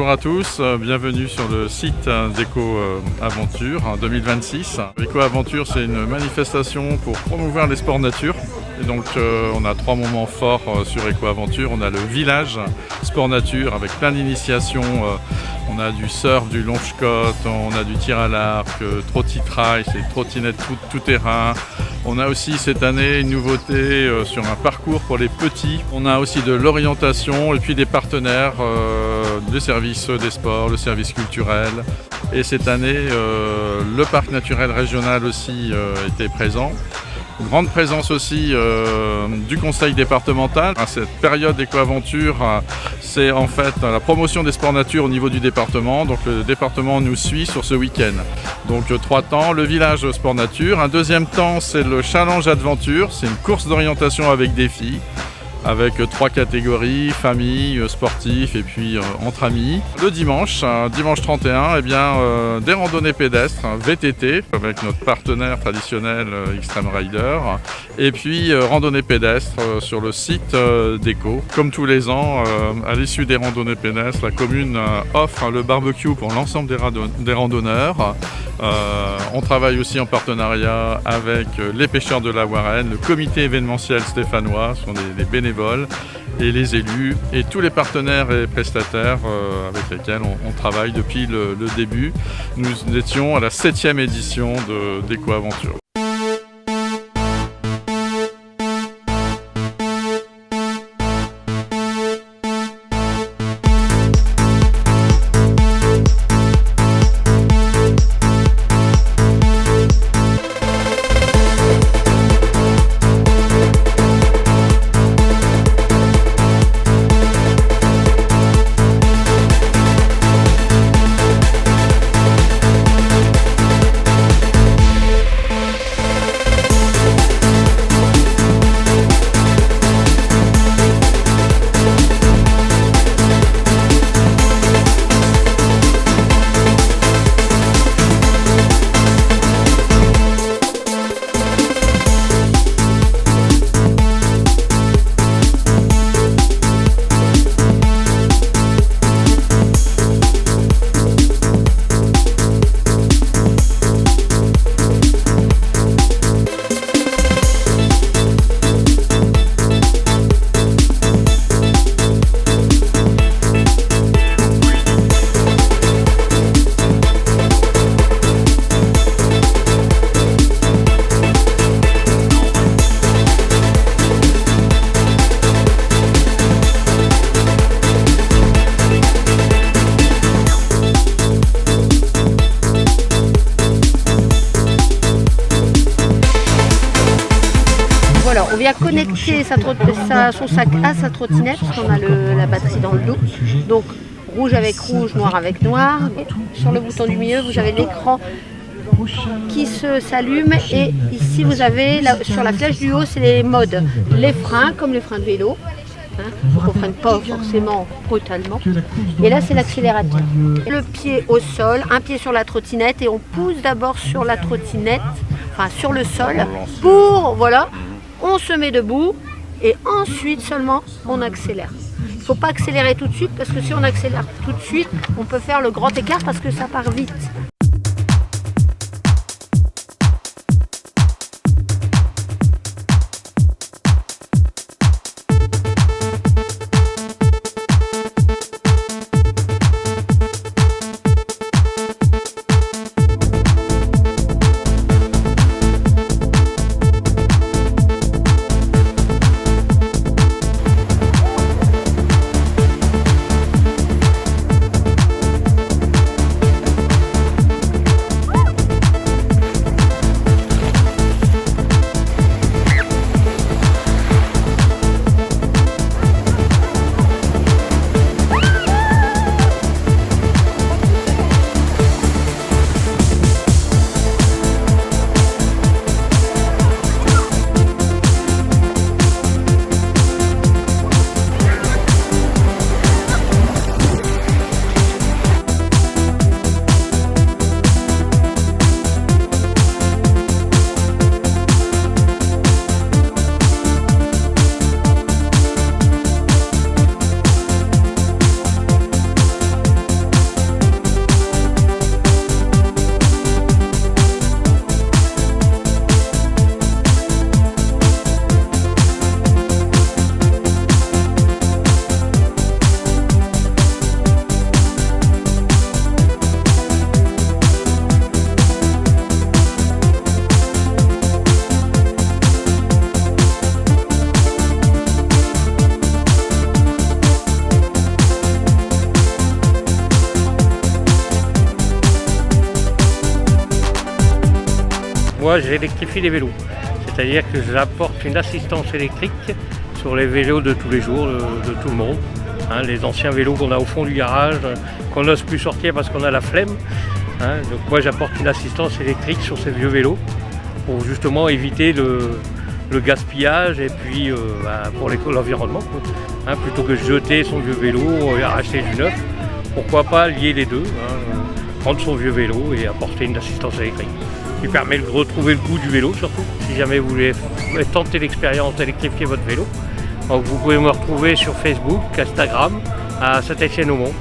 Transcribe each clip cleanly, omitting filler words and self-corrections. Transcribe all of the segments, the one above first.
bonjour à tous, bienvenue sur le site d'Eco-Aventure 2026. Eco-Aventure, c'est une manifestation pour promouvoir les sports nature. Et donc on a 3 moments forts sur Eco-Aventure. On a le village sport nature avec plein d'initiations. On a du surf, du longe-côte, on a du tir à l'arc, trottitrail, c'est trottinette tout terrain. On a aussi cette année une nouveauté sur un parcours pour les petits. On a aussi de l'orientation et puis des partenaires, le service des sports, le service culturel. Et cette année, le parc naturel régional aussi était présent. Grande présence aussi du conseil départemental. Cette période d'éco-aventure, c'est en fait la promotion des sports nature au niveau du département. Donc le département nous suit sur ce week-end. Donc 3 temps, le village sport nature. Un deuxième temps, c'est le challenge adventure. C'est une course d'orientation avec défi, avec 3 catégories, famille, sportif et puis entre amis. Le dimanche 31, eh bien, des randonnées pédestres, VTT, avec notre partenaire traditionnel Extreme Rider, et puis randonnées pédestres sur le site d'Eco. Comme tous les ans, à l'issue des randonnées pédestres, la commune offre le barbecue pour l'ensemble des randonneurs. On travaille aussi en partenariat avec les pêcheurs de la Warenne, le comité événementiel stéphanois, ce sont des bénévoles, et les élus et tous les partenaires et prestataires avec lesquels on travaille depuis le début. Nous étions à la 7e édition d'Eco-Aventure. Voilà, on vient connecter son sac à sa trottinette parce qu'on a la batterie dans le dos. Donc rouge avec rouge, noir avec noir. Sur le bouton du milieu, vous avez l'écran qui s'allume et ici vous avez sur la flèche du haut, c'est les modes. Les freins comme les freins de vélo. Donc on ne freine pas forcément brutalement. Et là c'est l'accélérateur. Le pied au sol, un pied sur la trottinette et on pousse d'abord sur la trottinette, enfin sur le sol, pour voilà. On se met debout et ensuite seulement on accélère. Il ne faut pas accélérer tout de suite parce que si on accélère tout de suite, on peut faire le grand écart parce que ça part vite. Moi, j'électrifie les vélos. C'est-à-dire que j'apporte une assistance électrique sur les vélos de tous les jours, de tout le monde. Hein, les anciens vélos qu'on a au fond du garage, qu'on n'ose plus sortir parce qu'on a la flemme. Hein, donc moi, j'apporte une assistance électrique sur ces vieux vélos pour justement éviter le gaspillage et puis pour l'environnement. Hein, plutôt que de jeter son vieux vélo et acheter du neuf, pourquoi pas lier les deux, hein, prendre son vieux vélo et apporter une assistance électrique qui permet de retrouver le goût du vélo surtout. Si jamais vous voulez tenter l'expérience d'électrifier votre vélo, donc vous pouvez me retrouver sur Facebook, Instagram, à Saint-Étienne-au-Mont.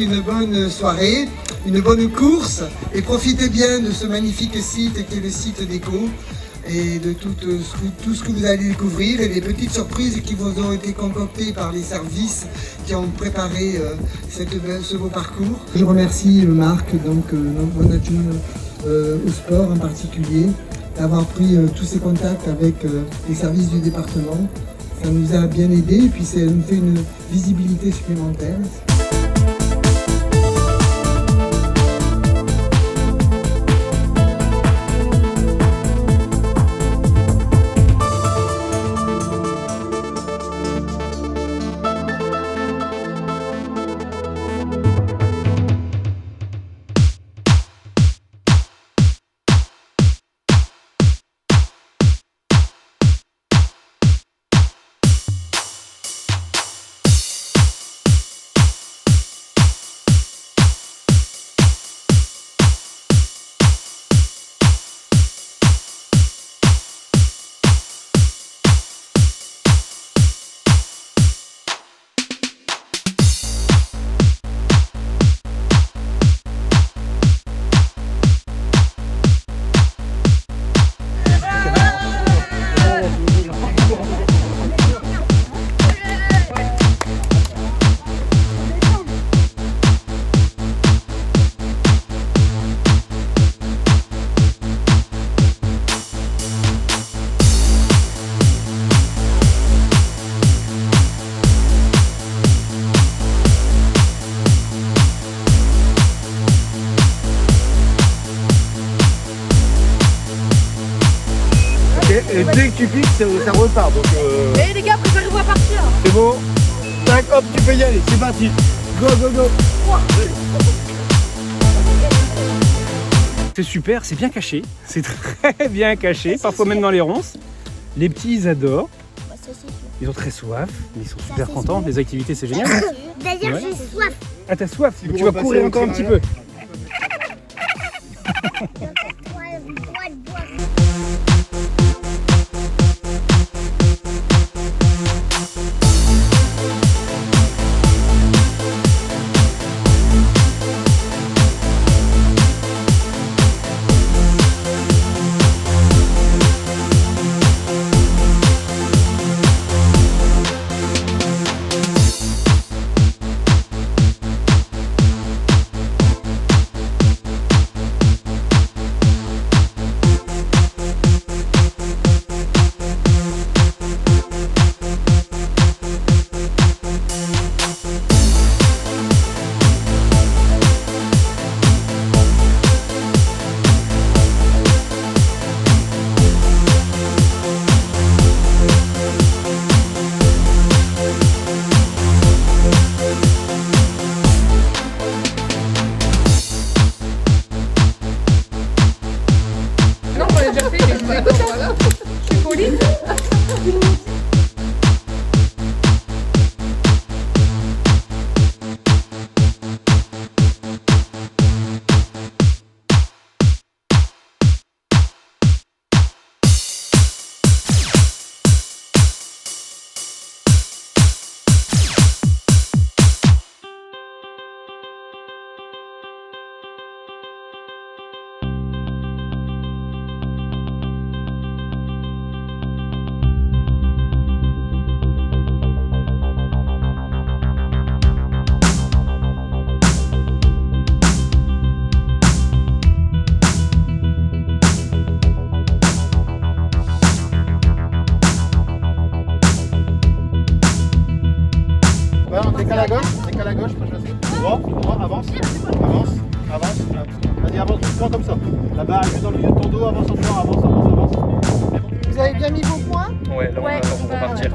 Une bonne soirée, une bonne course et profitez bien de ce magnifique site qui est le site d'Eco et de tout ce que vous allez découvrir et les petites surprises qui vous ont été concoctées par les services qui ont préparé ce beau parcours. Je remercie Marc, donc notre adjoint au sport en particulier, d'avoir pris tous ces contacts avec les services du département. Ça nous a bien aidé et puis ça nous fait une visibilité supplémentaire. Et dès que tu piques, ça repart. Donc, Eh les gars, préparez-vous à partir. c'est bon. Tac, hop, tu peux y aller. C'est parti. Go, go, go. C'est super, c'est bien caché. C'est très bien caché, parfois même dans les ronces. Les petits, ils adorent. Ils ont très soif, mais ils sont super contents. Les activités, c'est génial. D'ailleurs, Ouais. j'ai soif. Ah, t'as soif, donc tu vas courir encore un petit peu. décale à gauche, pas chasser. Droit, avance. Vas-y, avance doucement comme ça. La barre est juste dans le milieu de ton dos, avance encore, avance. Vous avez bien mis vos points? Ouais, là on va repartir.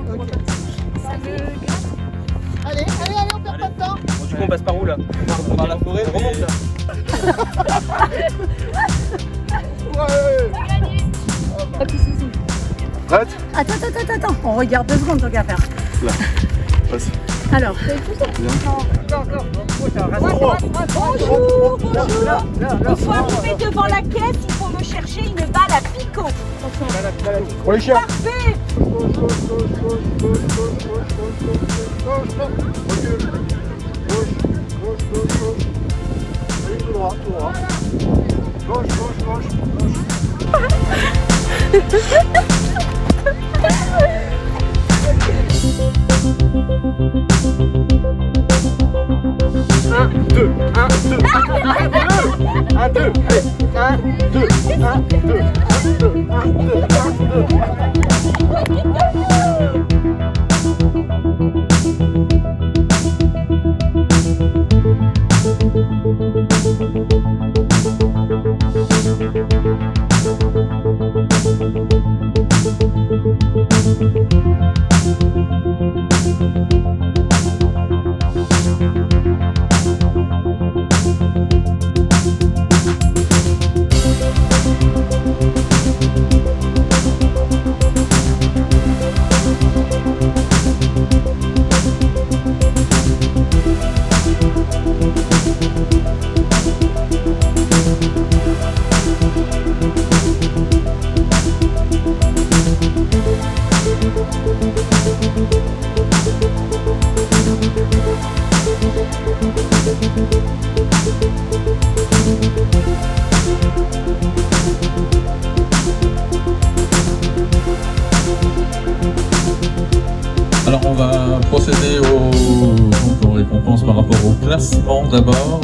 Allez, on perd pas de temps. Bon, du coup on passe par où là? Par la forêt, on remonte là. Prête? Attends, on regarde 2 secondes, tant qu'à faire. Là, vas-y. Alors, bonjour. Il faut arriver devant la caisse, il faut me chercher une balle à picot. Pour les chiens. Parfait. Tout droit. Gauche. Alors on va procéder aux récompenses par rapport au classement d'abord.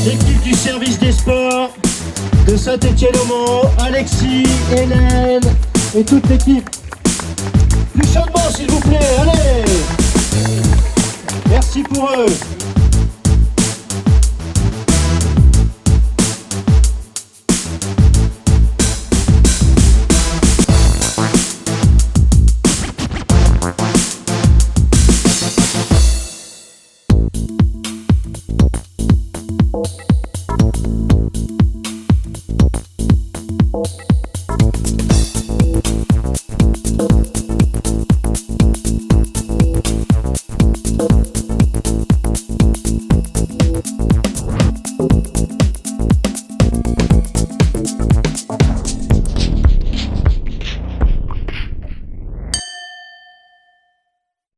L'équipe du service des sports de Saint-Étienne-au-Mont, Alexis, Hélène et toute l'équipe. nombreux.